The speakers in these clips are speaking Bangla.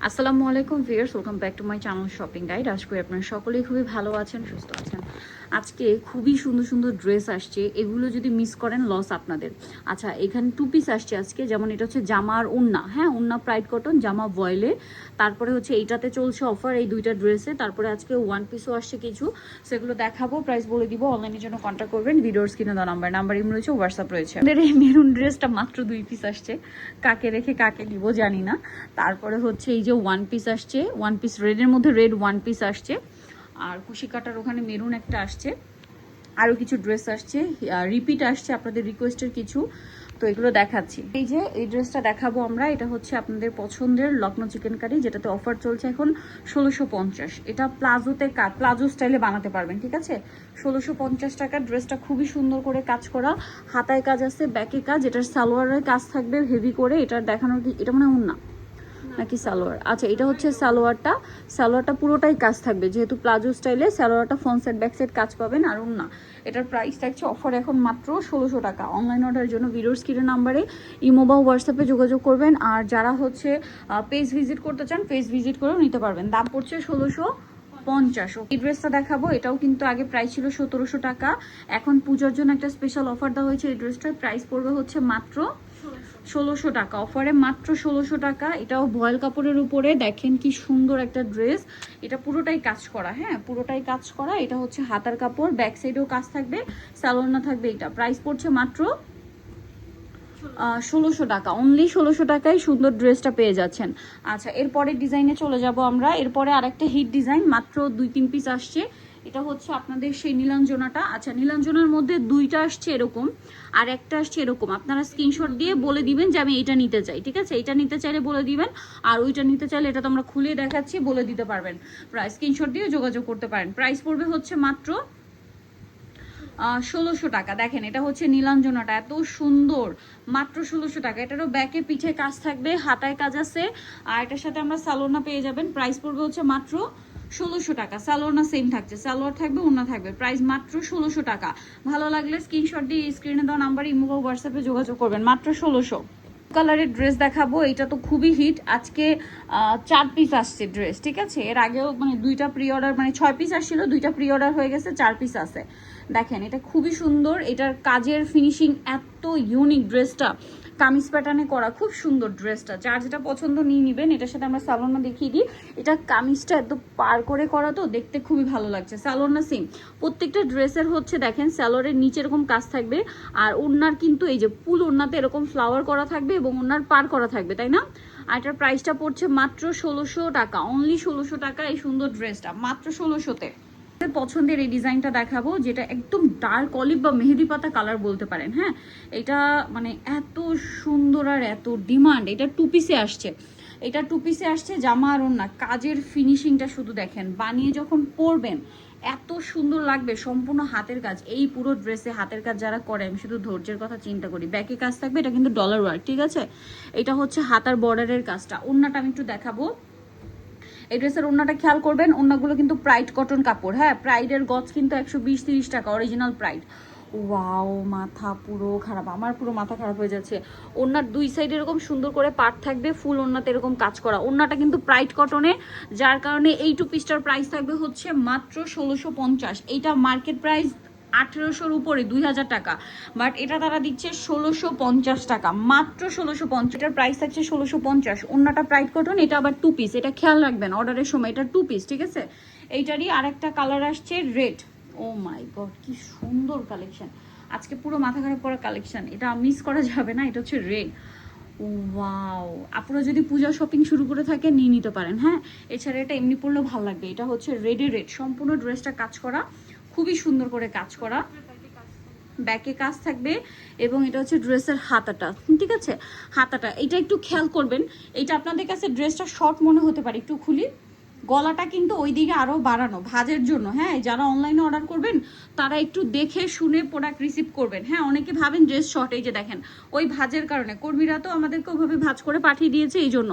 আসসালামু আলাইকুম viewers, welcome back to my channel shopping guide. আশা করি আপনারা সকলেই খুবই ভালো আছেন, সুস্থ আছেন। আজকে খুবই সুন্দর সুন্দর ড্রেস আসছে, এগুলো যদি মিস করেন লস আপনাদের। আচ্ছা, এখানে টু পিস আসছে আজকে, যেমন এটা হচ্ছে জামা আর ওড়না, হ্যাঁ ওড়না প্রাইড কটন, জামা ভয়েলে। তারপরে হচ্ছে এইটাতে চলছে অফার এই দুইটা ড্রেসে। তারপরে আজকে ওয়ান পিসও আসছে কিছু, সেগুলো দেখাবো, প্রাইস বলে দিব। অনলাইনের জন্য কন্ট্যাক্ট করবেন, ভিডিওর স্ক্রিনে দেওয়া নাম্বার ইম রয়েছে, হোয়াটসঅ্যাপ রয়েছে। আমাদের এই মেরুন ড্রেসটা মাত্র 2 পিস আসছে, কাকে রেখে কাকে দিব জানি না। তারপরে হচ্ছে এই যে ওয়ান পিস আসছে, ওয়ান পিস রেডের মধ্যে রেড ওয়ান পিস আসছে, আর কুশি কাটার ওখানে মেরুন একটা আসছে, আরও কিছু ড্রেস আসছে, রিপিট আসছে আপনাদের রিকোয়েস্টের কিছু। তো এগুলো দেখাচ্ছি। এই যে এই ড্রেসটা দেখাবো আমরা, এটা হচ্ছে আপনাদের পছন্দের লখনৌ চিকেন কারি, যেটাতে অফার চলছে এখন 1650। এটা প্লাজোতে প্লাজো স্টাইলে বানাতে পারবেন, ঠিক আছে। 1650 টাকার ড্রেসটা খুবই সুন্দর করে কাজ করা, হাতায় কাজ আছে, ব্যাকে কাজ, এটার সালোয়ারের কাজ থাকবে হেভি করে। এটার দেখানোর কি, এটা মনে হয় না নাকি সালোয়ার? আচ্ছা, এটা হচ্ছে সালোয়ারটা পুরোটাই কাজ থাকবে, যেহেতু প্লাজো স্টাইলে সালোয়ারটা ফ্রন্ট সাইড ব্যাক সাইড কাজ পাবেন। আর না, এটার প্রাইস থাকছে অফার এখন মাত্র 1600 টাকা। অনলাইন অর্ডারের জন্য ভিডিওর স্ক্রিনের নাম্বারে ইমো বা হোয়াটসঅ্যাপে যোগাযোগ করবেন। আর যারা হচ্ছে পেজ ভিজিট করতে চান, পেজ ভিজিট করেও নিতে পারবেন। দাম পড়ছে 1650। এই ড্রেসটা দেখাবো, এটাও কিন্তু আগে প্রাইস ছিল 1700 টাকা, এখন পূজার জন্য একটা স্পেশাল অফার দেওয়া হয়েছে। এই ড্রেসটার প্রাইস পড়বে হচ্ছে মাত্র 1600 টাকা, অফারে মাত্র 1600 টাকা। এটাও ভয়েল কাপড়ের উপরে, দেখেন কি সুন্দর একটা ড্রেস। এটা পুরোটাই কাজ করা, হ্যাঁ পুরোটাই কাজ করা। এটা হচ্ছে হাতার কাপড়, ব্যাক সাইডেও কাজ থাকবে, সালোয়ার থাকবে। এটা প্রাইস পড়ছে মাত্র 1600 টাকা, অনলি 1600 টাকায় সুন্দর ড্রেসটা পেয়ে যাচ্ছেন। আচ্ছা, এরপরে ডিজাইনে চলে যাব আমরা। এরপরে আরেকটা হিট ডিজাইন, মাত্র 2-3 পিস আসছে। এটা হচ্ছে আপনাদের সেই নীলাঞ্জনাটা। আচ্ছা, নীলাঞ্জনার মধ্যে দুইটা আসছে এরকম, আর একটা আসছে এরকম। আপনারা স্ক্রিনশট দিয়ে বলে দিবেন যে আমি এটা নিতে চাই, ঠিক আছে। এটা নিতে চাইলে বলে দিবেন, আর ওইটা নিতে চাইলে এটা তো আমরা খুলে দেখাচ্ছি, বলে দিতে পারবেন। প্রাইস স্ক্রিনশট দিয়ে যোগাযোগ করতে পারেন। প্রাইস পড়বে হচ্ছে মাত্র 1600 টাকা। দেখেন, এটা হচ্ছে নীলাঞ্জনাটা, এত সুন্দর, মাত্র 1600 টাকা। এটারও ব্যাকে পিঠে কাজ থাকবে, হাতায় কাজ আছে, আর এটার সাথে আমরা সালোয়ার পেয়ে যাবেন। প্রাইস পড়বে হচ্ছে মাত্র 1600 টাকা। সালোয়ার সেম থাকছে, সালোয়ার থাকবে, ওড়না থাকবে। প্রাইস মাত্র 1600 টাকা। ভালো লাগলে স্ক্রিনশট দিয়ে স্ক্রিনে দেওয়া নাম্বার ইমো বা হোয়াটসঅ্যাপে যোগাযোগ করবেন। মাত্র 1600। কালারের ড্রেস দেখাবো, এটা তো খুবই হিট। আজকে 4 পিস আসছে ড্রেস, ঠিক আছে। এর আগেও মানে 2টা প্রি অর্ডার, মানে 6 পিস আসছিল, 2টা প্রি অর্ডার হয়ে গেছে, 4 পিস আছে। দেখেন, এটা খুবই সুন্দর, এটার কাজের ফিনিশিং এত ইউনিক। ড্রেসটা কামিজ প্যাটার্নে করা, খুব সুন্দর ড্রেসটা। যার যেটা পছন্দ নিয়ে নেবেন। এটার সাথে আমরা সালোয়ার দেখিয়ে দিই। এটা কামিজটা একদম পার করে করা, তো দেখতে খুবই ভালো লাগছে। সালোয়ার সেম প্রত্যেকটা ড্রেসের হচ্ছে, দেখেন সালোয়ারের নিচে এরকম কাজ থাকবে, আর ওড়নার কিন্তু এই যে ফুল ওড়নাতে এরকম ফ্লাওয়ার করা থাকবে এবং ওড়নার পার করা থাকবে, তাই না। আর এটার প্রাইসটা পড়ছে মাত্র 1600 টাকা, অনলি 1600 টাকা এই সুন্দর ড্রেসটা, মাত্র 1600-তে। পছন্দের এই ডিজাইনটা দেখাবো, যেটা একদম ডার্ক অলিভ বা মেহেদি পাতা কালার বলতে পারেন, হ্যাঁ। এটা মানে এত সুন্দর আর এত ডিমান্ড। এটা 2 পিসে আসছে, এটা 2 পিসে আসছে, জামা আর ওড়না। কাজের ফিনিশিংটা শুধু দেখেন, বানিয়ে যখন পরবেন এত সুন্দর লাগবে। সম্পূর্ণ হাতের কাজ, এই পুরো ড্রেসে হাতের কাজ যারা করে, আমি শুধু ধৈর্যের কথা চিন্তা করি। ব্যাকে কাজ থাকবে, এটা কিন্তু ডলার ওয়ার্ক, ঠিক আছে। এটা হচ্ছে হাতার বর্ডারের কাজটা। ওড়নাটা আমি একটু দেখাবো। এই ড্রেসের ওড়নাটা খেয়াল করবেন, ওড়নাগুলো কিন্তু প্রাইড কটন কাপড়, হ্যাঁ। প্রাইডের গজ কিন্তু 120-30 টাকা, অরিজিনাল প্রাইড। ওয়াও, মাথা পুরো খারাপ, আমার পুরো মাথা খারাপ হয়ে যাচ্ছে। ওড়নার 2 সাইড এরকম সুন্দর করে পাট থাকবে, ফুল ওড়নাতে এরকম কাজ করা। ওড়নাটা কিন্তু প্রাইড কটনে, যার কারণে এই 2 পিসটার প্রাইস থাকবে হচ্ছে মাত্র 1650। এইটা মার্কেট প্রাইস 1800-র উপরে, 2000 টাকা, বাট এটা তারা দিচ্ছে 1650 টাকা, মাত্র 1650। এটার প্রাইস থাকছে 1650। ওড়নাটা প্রাইড কটন, এটা আবার 2 পিস, এটা খেয়াল রাখবেন অর্ডারের সময়, এটা 2 পিস, ঠিক আছে। এইটারই আরেকটা কালার আসছে রেড। ও মাই গড, কি সুন্দর কালেকশন, আজকে পুরো মাথা খারাপ করা কালেকশন। এটা মিস করা যাবে না, এটা হচ্ছে রেড। ওয়াও, আপনারা যদি পূজা শপিং শুরু করে থাকেন নিয়ে নিতে পারেন, হ্যাঁ। এছাড়া এটা এমনি পড়লেও ভালো লাগবে। এটা হচ্ছে রেডে রেড, সম্পূর্ণ ড্রেসটা কাজ করা, খুবই সুন্দর করে কাজ করা, ব্যাকে কাজ থাকবে। এবং এটা হচ্ছে ড্রেসের হাতাটা, ঠিক আছে। হাতাটা এটা একটু খেয়াল করবেন। এটা আপনাদের কাছে ড্রেসটা শর্ট মনে হতে পারে, একটু খুলি। গলাটা কিন্তু ওইদিকে আরও বাড়ানো ভাঁজের জন্য, হ্যাঁ। যারা অনলাইনে অর্ডার করবেন তারা একটু দেখে শুনে প্রোডাক্ট রিসিভ করবেন, হ্যাঁ। অনেকে ভাবেন ড্রেস শর্ট, এই যে দেখেন ওই ভাঁজের কারণে কর্মীরা তো আমাদেরকে ওইভাবে ভাঁজ করে পাঠিয়ে দিয়েছে, এই জন্য।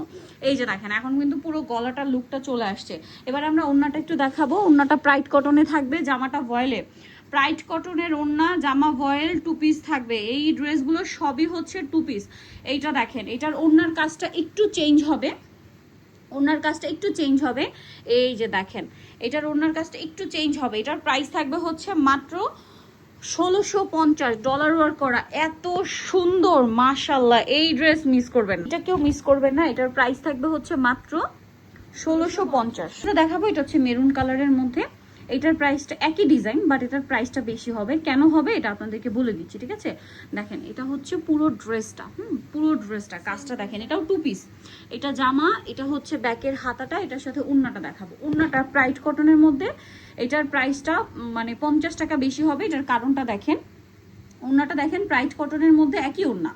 এই যে দেখেন, এখন কিন্তু পুরো গলাটার লুকটা চলে আসছে। এবার আমরা ওড়নাটা একটু দেখাবো। ওড়নাটা প্রাইড কটনে থাকবে, জামাটা ভয়েলে। প্রাইড কটনের ওড়না, জামা ভয়েল, 2 পিস থাকবে। এই ড্রেসগুলো সবই হচ্ছে 2 পিস। এইটা দেখেন, এটার ওড়নার কাজটা একটু চেঞ্জ হবে। ওনার কাজটা একটু চেঞ্জ হবে, এই যে দেখেন এটার ওনার কাজটা একটু চেঞ্জ হবে। এটার প্রাইস থাকবে হচ্ছে মাত্র $1650 ওয়ার্ক করা, এত সুন্দর মাশাআল্লাহ। এই ড্রেস মিস করবেন, এটা কেউ মিস করবেন না। এটার প্রাইস থাকবে হচ্ছে মাত্র 1650। দেখাবো এটা হচ্ছে মেরুন কালারের মধ্যে। এটার প্রাইসটা একই ডিজাইন, বাট এটার প্রাইসটা বেশি হবে। কেন হবে এটা আপনাদেরকে বলে দিচ্ছি, ঠিক আছে? দেখেন এটা হচ্ছে পুরো ড্রেসটা, পুরো ড্রেসটা কাজটা দেখেন, এটাও 2 পিস। এটা জামা, এটা হচ্ছে ব্যাকের হাতাটা, এটার সাথে ওড়নাটা দেখাবো। ওড়নাটা প্রাইড কটনের মধ্যে, এটার প্রাইসটা মানে 50 টাকা বেশি হবে। এটার কারণটা দেখেন, ওড়নাটা দেখেন প্রাইড কটনের মধ্যে একই ওড়না,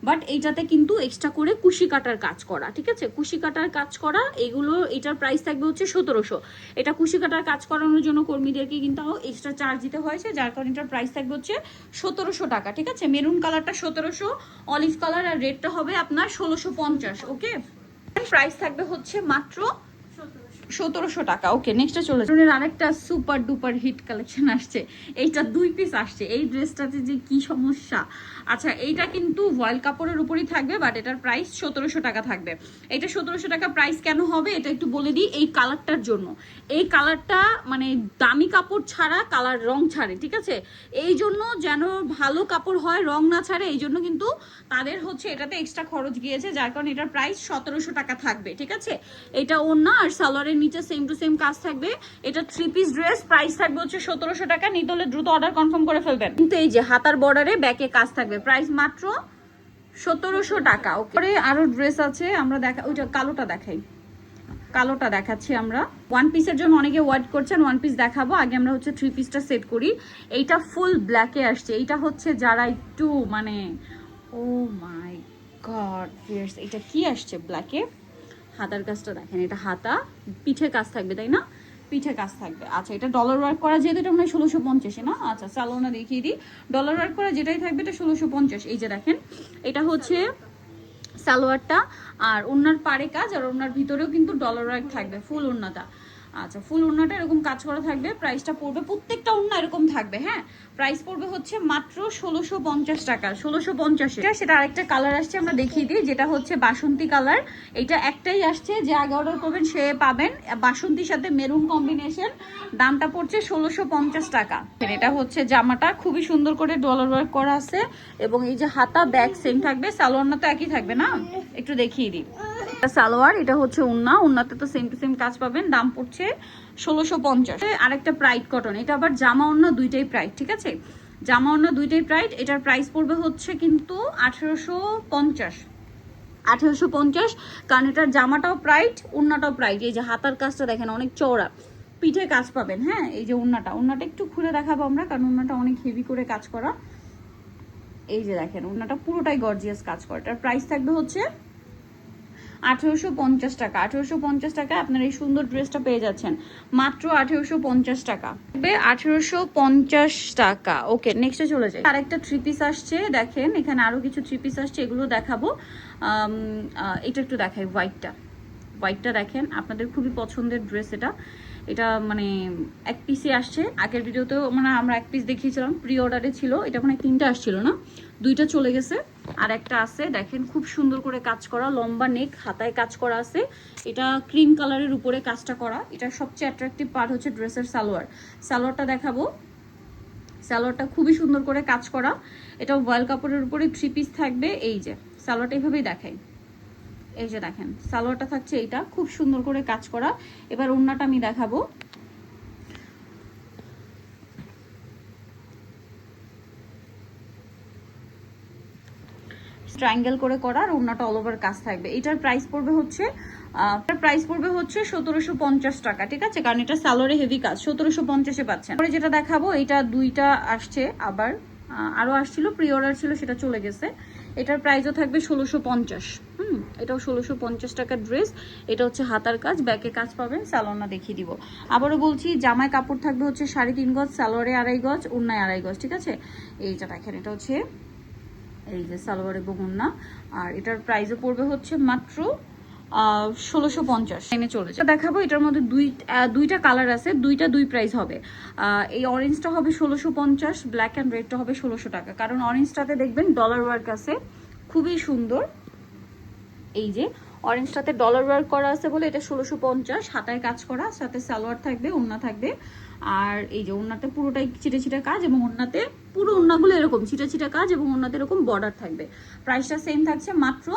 বাট এইটাতে কিন্তু এক্সট্রা করে কুশি কাটার কাজ করা, ঠিক আছে? কুশি কাটার কাজ করা এগুলো, এটার প্রাইস থাকবে হচ্ছে 1700। এটা কুশি কাটার কাজ করানোর জন্য কর্মীদেরকে কিন্তু এক্সট্রা চার্জ দিতে হয়েছে, যার কারণে এটার প্রাইস থাকবে হচ্ছে 1700 টাকা, ঠিক আছে? মেরুন কালারটা 1700, অলিভ কালার আর রেডটা হবে আপনার 1650। ওকে, প্রাইস থাকবে হচ্ছে মাত্র 1700 টাকা। ওকে, নেক্সটে চলে যাই। আরেকটা সুপার ডুপার হিট কালেকশন আসছে, এইটা 2 পিস আসছে। এই ড্রেসটাতে যে কি সমস্যা, আচ্ছা এইটা কিন্তু ভয়েল কাপড়ের উপরই থাকবে, বাট এটার প্রাইস 1700 টাকা থাকবে। এটা 1700 টাকা প্রাইস কেন হবে এটা একটু বলে দিই। এই কালারটার জন্য, এই কালারটা মানে দামি কাপড় ছাড়া কালার রং ছাড়ে, ঠিক আছে? এই জন্য যেন ভালো কাপড় হয়, রং না ছাড়ে, এই জন্য কিন্তু তাদের হচ্ছে এটাতে এক্সট্রা খরচ গিয়েছে, যার কারণে এটার প্রাইস 1700 টাকা থাকবে, ঠিক আছে? এটা ওড়না আর সালোয়ারের নিচে সেম টু সেম কাজ থাকবে। এটা 3 পিস ড্রেস, প্রাইস থাকবে হচ্ছে 1700 টাকা। নিতে হলে দ্রুত অর্ডার কনফার্ম করে ফেলবেন। কিন্তু এই যে হাতার বর্ডারে ব্যাকে কাজ থাকবে, প্রাইস মাত্র 1700 টাকা। ওকে, আরো ড্রেস আছে, আমরা দেখা ওইটা কালোটা দেখাই, কালোটা দেখাচ্ছি আমরা। 1 পিসের জন্য অনেকে ওয়েট করছেন, 1 পিস দেখাবো। আগে আমরা হচ্ছে 3 পিসটা সেট করি। এইটা ফুল ব্ল্যাকে আসছে, এইটা হচ্ছে যারা একটু মানে ও মাই গড ভিউয়ার্স, এটা কি আসছে ব্ল্যাকে। হাতার কাজটা দেখেন, এটা হাতা, পিঠে কাজ থাকবে তাই না? পিঠে কাজ থাকবে। আচ্ছা, এটা ডলার ওয়ার্ক করা, যেহেতু এটা মানে 1650 না? আচ্ছা সালোনা দেখিয়ে দিই। ডলার ওয়ার্ক করা যেটাই থাকবে এটা 1650। এই যে দেখেন, এটা হচ্ছে সালোয়ারটা, আর ওড়নার পাড়ে কাজ, আর ওড়নার ভিতরেও কিন্তু ডলার ওয়ার্ক থাকবে ফুল ওড়নাটা। আচ্ছা, ফুল ওড়নাটা এরকম কাজ করা থাকবে। প্রাইসটা পড়বে, প্রত্যেকটা ওড়না এরকম থাকবে, হ্যাঁ। প্রাইস পড়বে হচ্ছে মাত্র 1650 টাকা, 1650। সেটা আরেকটা কালার আসছে, আমরা দেখিয়ে দিই, যেটা হচ্ছে বাসন্তী কালার। এটা একটাই আসছে, যে আগে অর্ডার করবেন সে পাবেন। বাসন্তীর সাথে মেরুন কম্বিনেশন, দামটা পড়ছে 1650 টাকা। এটা হচ্ছে জামাটা, খুবই সুন্দর করে ডলার ওয়ার্ক করা আছে, এবং এই যে হাতা ব্যাক সেম থাকবে। সালোয়ার না তো একই থাকবে না? একটু দেখিয়ে দিই। সালোয়ার, এটা হচ্ছে ওড়না, ওড়নাতে তো সেম টু সেম কাজ পাবেন। দাম পড়ছে 1650। আরেকটা প্রাইড কটন, এটা আবার জামা ওড়না দুইটাই প্রাইড, ঠিক আছে? জামা ওড়না দুইটাই প্রাইড। এটার প্রাইস পড়বে হচ্ছে কিন্তু 1850, 1850, কারণ এটার জামাটাও প্রাইড, ওড়নাটাও প্রাইড। এই যে হাতার কাজটা দেখেন অনেক চওড়া, পিঠে কাজ পাবেন, হ্যাঁ। এই যে ওড়নাটা, ওড়নাটা একটু খুলে দেখাবো আমরা, কারণ ওড়নাটা অনেক হেভি করে কাজ করা। এই যে দেখেন, ওড়নাটা পুরোটাই গর্জিয়াস কাজ করা। এটার প্রাইস থাকবে হচ্ছে 1850 টাকা। 1850 টাকা আপনার এই সুন্দর ড্রেসটা পেয়ে যাচ্ছেন, মাত্র 1850 টাকা। 1850 টাকা। ওকে, নেক্সটে চলে যাই। আরেকটা 3 পিস আসছে, দেখেন এখানে আরো কিছু 3 পিস আসছে, এগুলো দেখাবো। এটা একটু দেখাই, হোয়াইটটা দেখেন, আপনাদের খুবই পছন্দের ড্রেস এটা। এটা মানে 1 পিসে আসছে। আগের ভিডিওতেও মানে আমরা 1 পিস দেখিয়েছিলাম, প্রি অর্ডারে ছিল। এটা মানে 3টা আসছিল না, 2টা চলে গেছে, আর একটা আছে। দেখেন খুব সুন্দর করে কাজ করা, লম্বা নেক, হাতায় কাজ করা আছে। এটা ক্রিম কালারের উপরে কাজটা করা। এটা সবচেয়ে অ্যাট্রাকটিভ পার্ট হচ্ছে ড্রেসের সালোয়ার। সালোয়ারটা দেখাবো, সালোয়ারটা খুবই সুন্দর করে কাজ করা। এটা ভয়েল কাপড়ের উপরে 3 পিস থাকবে। এই যে সালোয়ারটা এইভাবেই দেখাই, এই যে দেখেন সালোয়ারটা থাকছে, এইটা খুব সুন্দর করে কাজ করা। এবার ওড়নাটা আমি দেখাবো। ট্রায়াঙ্গেল করে করা, আর ওড়নাটা অল ওভার কাজ থাকবে। এটার প্রাইস পড়বে হচ্ছে 1750 টাকা, ঠিক আছে? কারণ এটা সালোয়ারে হেভি কাজ, 1750-এ পাচ্ছেন। পরে যেটা দেখাবো, এটা 2টা আসছে, আবার আরো আসছিল, প্রি অর্ডার ছিল, সেটা চলে গেছে। এটার প্রাইসও থাকবে 1650। এটাও 1650 টাকার ড্রেস। এটা হচ্ছে হাতার কাজ, ব্যাকে কাজ পাবেন। সালোয়ারটা দেখিয়ে দিব। আবারও বলছি, জামায় কাপড় থাকবে হচ্ছে 3.5 গজ, সালোয়ারে 2.5 গজ, ওড়নায় 2.5 গজ, ঠিক আছে? এইটা দেখেন, এটা হচ্ছে এই যে সালোয়ারে বগুন্না, আর এটার প্রাইসও পড়বে হচ্ছে মাত্র 1650। এনে চলে যায় দেখাবো। এটার মধ্যে দুইটা কালার আছে, 2 প্রাইস হবে। এই অরেঞ্জটা হবে 1650, ব্ল্যাক অ্যান্ড রেডটা হবে 1600 টাকা। কারণ অরেঞ্জটাতে দেখবেন ডলার ওয়ার্ক আছে, খুবই সুন্দর। এই যে অরেঞ্জটাতে ডলার ওয়ার্ক করা আছে বলে এটা 1650, হাতায় কাজ করা, সাথে সালোয়ার থাকবে, ওড়না থাকবে। আর এই যে ওড়নাতে পুরোটাই ছিটে ছিটে কাজ, এবং ওড়নাতে পুরো ওড়নাগুলো এরকম ছিটে ছিটে কাজ, এবং ওড়নাতে এরকম বর্ডার থাকবে। প্রাইসটা সেম থাকছে মাত্র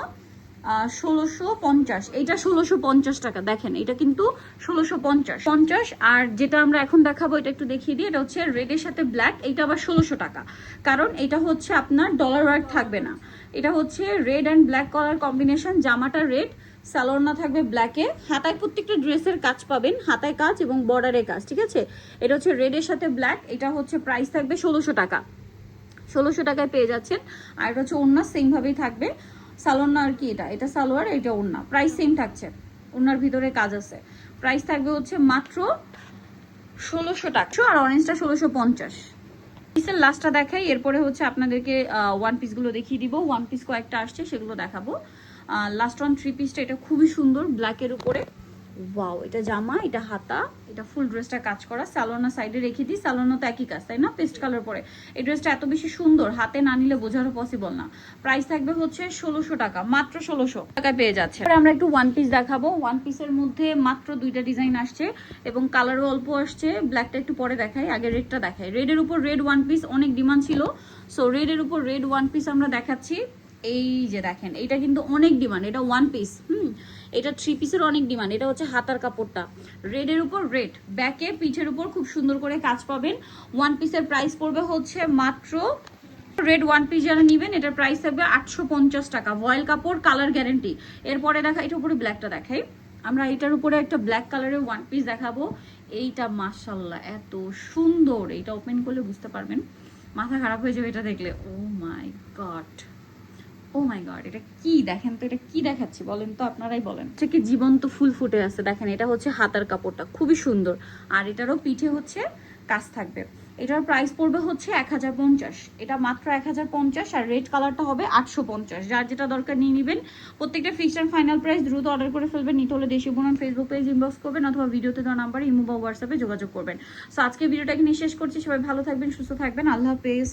1650। এইটা 1650 টাকা। দেখেন এটা কিন্তু 1650। আর যেটা আমরা এখন দেখাবো এটা একটু দেখিয়ে দিই, এটা হচ্ছে রেডের সাথে ব্ল্যাক, এটা আবার 1600 টাকা, কারণ এটা হচ্ছে আপনার ডলার ওয়ার্ক থাকবে না। এটা হচ্ছে red and black colour combination, জামাটা রেড, সালোয়ার থাকবে ব্ল্যাকে, হাতায় প্রত্যেকটা ড্রেসের কাজ পাবেন, হাতায় কাজ এবং বর্ডারে কাজ, ঠিক আছে। এটা হচ্ছে রেডের সাথে ব্ল্যাক, এটা হচ্ছে প্রাইস থাকবে 1600 টাকা। 1600 টাকায় পেয়ে যাচ্ছেন। আর এটা হচ্ছে ওড়না সেম ভাবেই থাকবে, সালোয়ার না আর কি, এটা সালোয়ার, এটা ওড়না, প্রাইস সেম থাকছে, ওড়নার ভিতরে কাজ আছে। প্রাইস থাকবে হচ্ছে মাত্র 1600 টাকা। আর অরেঞ্জটা 1650। পিসের লাস্টটা দেখাই, এরপরে হচ্ছে আপনাদেরকে ওয়ান পিসগুলো দেখিয়ে দিব। ওয়ান পিস কয়েকটা আসছে, সেগুলো দেখাবো। লাস্ট ওয়ান থ্রি পিসটা, এটা খুবই সুন্দর ব্ল্যাকের উপরে, ওয়াও। এটা জামা, এটা হাতা, এটা ফুল ড্রেসটা কাজ করা। সালোয়ার সাইডে রেখে দিই, সালোয়ার তো একই কাজ, তাই না, পেস্ট কালার পরে। এই ড্রেসটা এত বেশি সুন্দর, হাতে না নিলে বোঝানো পসিবল না। প্রাইস থাকবে হচ্ছে 1600 টাকা, মাত্র 1600 টাকায় পেয়ে যাচ্ছে। আমরা একটু ওয়ান পিস দেখাবো। ওয়ান পিসের মধ্যে মাত্র 2টা ডিজাইন আসছে এবং কালারও অল্প আসছে। ব্ল্যাকটা একটু পরে দেখাই, আগে রেডটা দেখাই। রেডের উপর রেড ওয়ান পিস অনেক ডিমান্ড ছিল, সো রেডের উপর রেড ওয়ান পিস আমরা দেখাচ্ছি। এই যে দেখেন, এটা কিন্তু অনেক ডিমান্ড, এটা ওয়ান পিস, এটা থ্রি পিসের অনেক ডিমান্ড। এটা হচ্ছে হাতার কাপড়টা, রেডের উপর রেড, ব্যাকে পিঠের উপর খুব সুন্দর করে কাজ পাবেন। ওয়ান পিসের প্রাইস পড়বে হচ্ছে মাত্র, রেড ওয়ান পিস যারা নেবেন এটার প্রাইস থাকবে 850 টাকা। ভয়েল কাপড়, কালার গ্যারেন্টি। এরপরে দেখা, এটার উপরে ব্ল্যাকটা দেখাই আমরা। এটার উপরে একটা ব্ল্যাক কালারের ওয়ান পিস দেখাবো। এইটা মাশাআল্লাহ এত সুন্দর, এটা ওপেন করলে বুঝতে পারবেন, মাথা খারাপ হয়ে যাবে এটা দেখলে। ও মাই গড, ও মাই গড, এটা কি দেখেন তো, এটা কি দেখাচ্ছি বলেন তো, আপনারাই বলেন। এটা কি জীবন্ত ফুল ফুটে আছে, দেখেন। এটা হচ্ছে হাতার কাপড়টা খুবই সুন্দর, আর এটারও পিঠে হচ্ছে কাজ থাকবে। এটার প্রাইস পড়বে হচ্ছে 1050, এটা মাত্র 1050। আর রেড কালারটা হবে 850। যার যেটা দরকার নিয়ে নেবেন। প্রত্যেকটা ফিক্সড এন্ড ফাইনাল প্রাইস, দ্রুত অর্ডার করে ফেলবেন। নিতে হলে দেশি বোনান ফেসবুক পেজ ইনবক্স করবেন, অথবা ভিডিওতে দেওয়া নাম্বার ইমো বা হোয়াটসঅ্যাপে যোগাযোগ করবেন। সো আজকে ভিডিওটা এখানে শেষ করছি। সবাই ভালো থাকবেন, সুস্থ থাকবেন, আল্লাহ হাফেজ।